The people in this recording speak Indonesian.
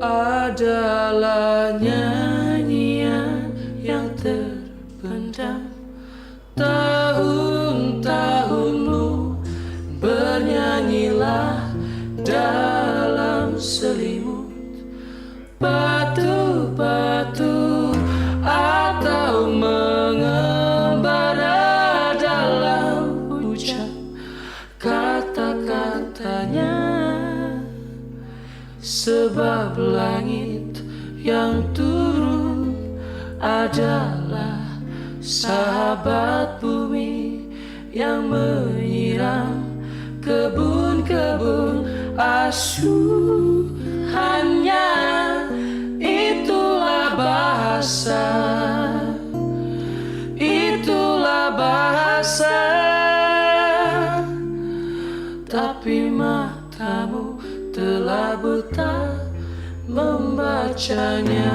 adalah nyanyian yang terpendam. Tahun-tahunmu bernyanyilah dalam selimut batu-batu atau mengembara dalam hujan. Kata-katanya, sebab langit yang turun adalah sahabat bumi yang menyiram kebun-kebun asuhannya. Itulah bahasa, itulah bahasa, tapi matamu telah buta membacanya.